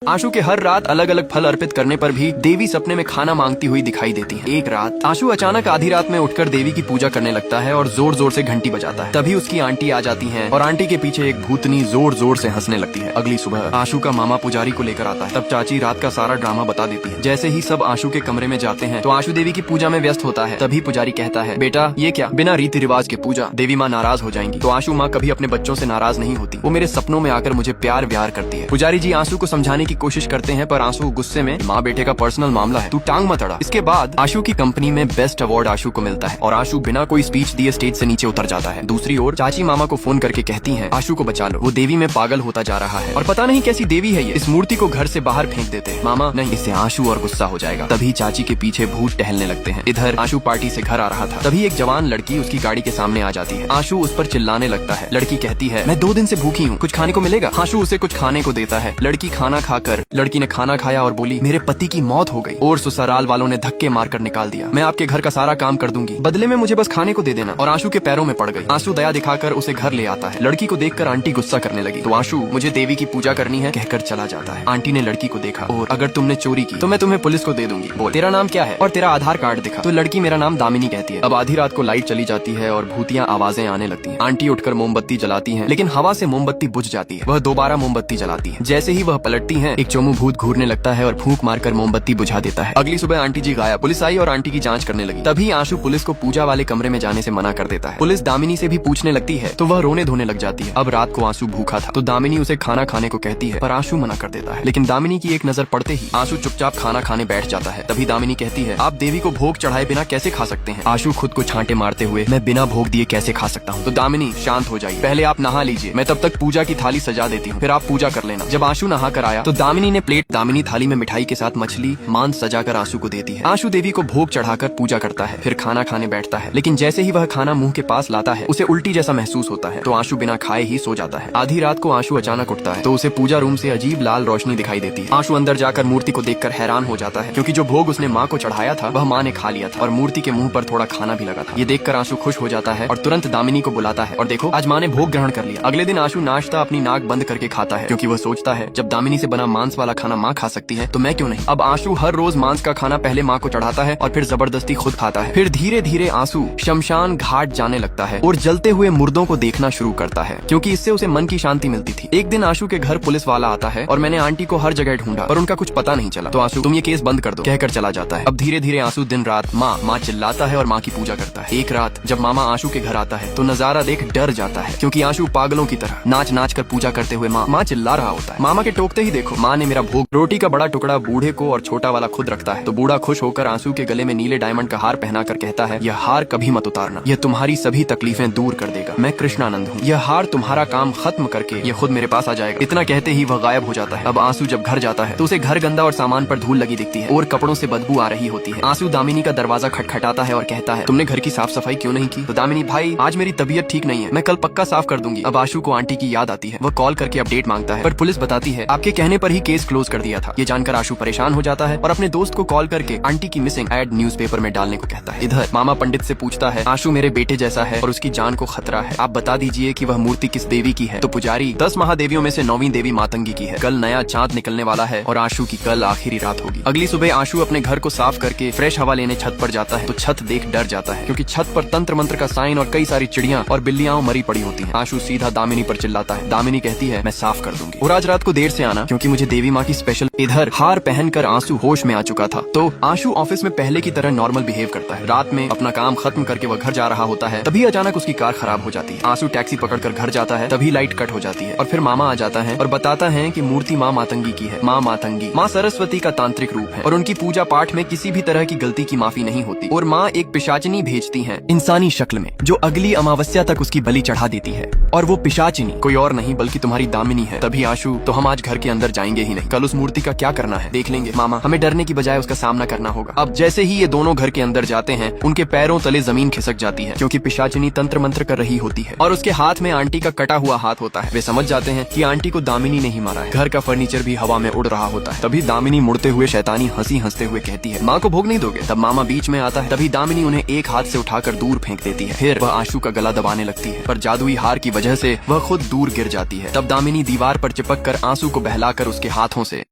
आशु के हर रात अलग अलग फल अर्पित करने पर भी देवी सपने में खाना मांगती हुई दिखाई देती है। एक रात आशु अचानक आधी रात में उठकर देवी की पूजा करने लगता है और जोर जोर से घंटी बजाता है। तभी उसकी आंटी आ जाती हैं और आंटी के पीछे एक भूतनी जोर जोर से हंसने लगती है। अगली सुबह आशु का मामा पुजारी को लेकर आता है। तब चाची रात का सारा ड्रामा बता देती है। जैसे ही सब आशु के कमरे में जाते हैं तो आशु देवी की पूजा में व्यस्त होता है। तभी पुजारी कहता है, बेटा ये क्या, बिना रीति रिवाज के पूजा, देवी माँ नाराज हो जाएंगी। तो आशु माँ कभी अपने बच्चों से नाराज नहीं होती, वो मेरे सपनों में आकर मुझे प्यार व्यार करती है। पुजारी जी आशु को समझाने की कोशिश करते हैं पर आशु गुस्से में, माँ बेटे का पर्सनल मामला है, तू टांग मत अड़ा। इसके बाद आशु की कंपनी में बेस्ट अवार्ड आशु को मिलता है और आशु बिना कोई स्पीच दिए स्टेज से नीचे उतर जाता है। दूसरी ओर चाची मामा को फोन करके कहती हैं, आशु को बचा लो, वो देवी में पागल होता जा रहा है और पता नहीं कैसी देवी है ये, इस मूर्ति को घर से बाहर फेंक देते हैं। मामा नहीं, इससे आशु और गुस्सा हो जाएगा। तभी चाची के पीछे भूत टहलने लगते हैं। इधर आशु पार्टी से घर आ रहा था, तभी एक जवान लड़की उसकी गाड़ी के सामने आ जाती है। आशु उस पर चिल्लाने लगता है। लड़की कहती है, मैं 2 दिन से भूखी हूँ, कुछ खाने को मिलेगा? आशु उसे कुछ खाने को देता है। लड़की खाना खाकर, लड़की ने खाना खाया और बोली, मेरे पति की मौत हो गई और ससुराल वालों ने धक्के मारकर निकाल दिया। मैं आपके घर का सारा काम कर दूंगी, बदले में मुझे बस खाने को दे देना। और आशु के पैरों में पड़ गई। आशु दया दिखाकर उसे घर ले आता है। लड़की को देखकर आंटी गुस्सा करने लगी तो आशु मुझे देवी की पूजा करनी है कहकर चला जाता है। आंटी ने लड़की को देखा और अगर तुमने चोरी की तो मैं तुम्हें पुलिस को दे दूंगी। बोल, तेरा नाम क्या है और तेरा आधार कार्ड दिखा। तो लड़की मेरा नाम दामिनी कहती है। अब आधी रात को लाइट चली जाती है और भूतियां आवाजें आने लगती हैं। आंटी उठकर मोमबत्ती जलाती हैं, लेकिन हवा से मोमबत्ती बुझ जाती है। वह दोबारा मोमबत्ती जलाती है। जैसे ही वह पलटती हैं, एक चोमू भूत घूरने लगता है और फूंक मारकर मोमबत्ती बुझा देता है। अगली सुबह आंटी जी गायब। पुलिस आई और आंटी की जांच करने लगी। तभी आशु पुलिस को पूजा वाले कमरे में जाने से मना कर देता है। पुलिस दामिनी से भी पूछने लगती है तो वह रोने धोने लग जाती है। अब रात को आशु भूखा था तो दामिनी उसे खाना खाने को कहती है पर आशु मना कर देता है। लेकिन दामिनी की एक नजर पड़ते ही आशु चुपचाप खाना खाने बैठ जाता है। तभी दामिनी कहती है, आप देवी को भोग चढ़ाए बिना कैसे खा सकते हैं? आशु खुद को छांटे मारते हुए, मैं बिना भोग दिए कैसे खा सकता हूँ? तो दामिनी शांत हो जाइए, पहले आप नहा लीजिए, मैं तब तक पूजा की थाली सजा देती हूँ, फिर आप पूजा कर लेना। जब आशु नहा कर आया तो दामिनी ने दामिनी थाली में मिठाई के साथ मछली मांस सजाकर आशु को देती है। आशु देवी को भोग चढ़ाकर पूजा करता है, फिर खाना खाने बैठता है। लेकिन जैसे ही वह खाना मुंह के पास लाता है उसे उल्टी जैसा महसूस होता है तो आशु बिना खाए ही सो जाता है। आधी रात को आशु अचानक उठता है तो उसे पूजा रूम से अजीब लाल रोशनी दिखाई देती है। आशु अंदर जाकर मूर्ति को देखकर हैरान हो जाता है क्योंकि जो भोग उसने माँ को चढ़ाया था वह माँ ने खा लिया था और मूर्ति के मुंह पर थोड़ा खाना भी लगा था। ये देखकर आशु खुश हो जाता है और तुरंत दामिनी को बुलाता है और देखो आज माँ ने भोग ग्रहण कर लिया। अगले दिन आशु नाश्ता अपनी नाक बंद करके खाता है क्योंकि वह सोचता है जब दामिनी से बना मांस वाला खाना माँ खा सकती है तो मैं क्यों नहीं। अब आशु हर रोज मांस का खाना पहले माँ को चढ़ाता है और फिर जबरदस्ती खुद खाता है। फिर धीरे धीरे आंसू शमशान घाट जाने लगता है और जलते हुए मुर्दों को देखना शुरू करता है क्योंकि इससे उसे मन की शांति मिलती थी। एक दिन आशु के घर पुलिस वाला आता है और मैंने आंटी को हर जगह ढूंढा पर उनका कुछ पता नहीं चला तो आशु तुम ये केस बंद कर दो कहकर चला जाता है। अब धीरे धीरे आंसू दिन रात माँ चिल्लाता है और माँ की पूजा करता है। एक रात जब मामा आशु के घर आता है तो नजारा देख डर जाता है क्योंकि आशु पागलों की तरह नाच नाच कर पूजा करते हुए माँ चिल्ला रहा होता है। मामा के टोकते ही देखो माँ ने मेरा भोग रोटी का बड़ा टुकड़ा बूढ़े को और छोटा वाला खुद रखता है तो बूढ़ा खुश होकर आंसू के गले में नीले डायमंड का हार पहनाकर कहता है, यह हार कभी मत उतारना, यह तुम्हारी सभी तकलीफें दूर कर देगा। मैं कृष्णानंद हूँ, यह हार तुम्हारा काम खत्म करके ये खुद मेरे पास आ जाएगा। इतना कहते ही वह गायब हो जाता है। अब आंसू जब घर जाता है तो उसे घर गंदा और सामान पर धूल लगी दिखती है और कपड़ों से बदबू आ रही होती है। आंसू दामिनी का दरवाजा खटखटाता है और कहता है, तुमने घर की साफ सफाई क्यों नहीं की? तो दामिनी, भाई आज मेरी तबीयत ठीक नहीं है, मैं कल पक्का साफ कर दूंगी। अब आशु को आंटी की याद आती है। वह कॉल करके अपडेट मांगता है पर पुलिस बताती है आपके कहने पर ही केस क्लोज कर दिया था। ये जानकर आशु परेशान हो जाता है और अपने दोस्त को कॉल करके आंटी की मिसिंग एड न्यूज़पेपर में डालने को कहता है। इधर मामा पंडित से पूछता है, आशु मेरे बेटे जैसा है और उसकी जान को खतरा है, आप बता दीजिए कि वह मूर्ति किस देवी की है? तो पुजारी 10 महादेवियों में से 9वीं देवी मातंगी की है। कल नया चांद निकलने वाला है और आशु की कल आखिरी रात होगी। अगली सुबह आशु अपने घर को साफ करके फ्रेश हवा लेने छत पर जाता है तो छत देख डर जाता है क्योंकि छत पर तंत्र मंत्र का साइन और कई सारी चिड़ियां और बिल्लियां मरी पड़ी होती हैं। आशु सीधा दामिनी पर चिल्लाता है। दामिनी कहती है, मैं साफ कर दूंगी और आज रात को देर से आना क्योंकि मुझे देवी माँ की स्पेशल। इधर हार पहनकर आंसू होश में आ चुका था तो आशु ऑफिस में पहले की तरह नॉर्मल बिहेव करता है। रात में अपना काम खत्म करके वह घर जा रहा होता है तभी अचानक उसकी कार खराब हो जाती है। आंसू टैक्सी पकड़कर घर जाता है तभी लाइट कट हो जाती है और फिर मामा आ जाता है और बताता है कि मूर्ति माँ मातंगी की है। माँ मातंगी माँ सरस्वती का तांत्रिक रूप है और उनकी पूजा पाठ में किसी भी तरह की गलती की माफी नहीं होती और माँ एक पिशाचिनी भेजती है इंसानी शक्ल में जो अगली अमावस्या तक उसकी बलि चढ़ा देती है और वो पिशाचिनी कोई और नहीं बल्कि तुम्हारी दामिनी है। तभी आशु, तो हम आज घर के अंदर जाएंगे ही नहीं, कल उस मूर्ति का क्या करना है देख लेंगे मामा, हमें डरने की बजाय उसका सामना करना होगा। अब जैसे ही ये दोनों घर के अंदर जाते हैं उनके पैरों तले जमीन खिसक जाती है क्योंकि पिशाचिनी तंत्र मंत्र कर रही होती है और उसके हाथ में आंटी का कटा हुआ हाथ होता है। वे समझ जाते हैं कि आंटी को दामिनी ने ही मारा है। घर का फर्नीचर भी हवा में उड़ रहा होता है। तभी दामिनी मुड़ते हुए शैतानी हंसी हंसते हुए कहती है, माँ को भोग नहीं दोगे? तब मामा बीच में आता है। तभी दामिनी उन्हें एक हाथ से उठाकर दूर फेंक देती है। फिर वह आशु का गला दबाने लगती है पर जादुई हार की वजह से वह खुद दूर गिर जाती है। तब दामिनी दीवार पर चिपक कर आंसू को बहलाकर उसके हाथों से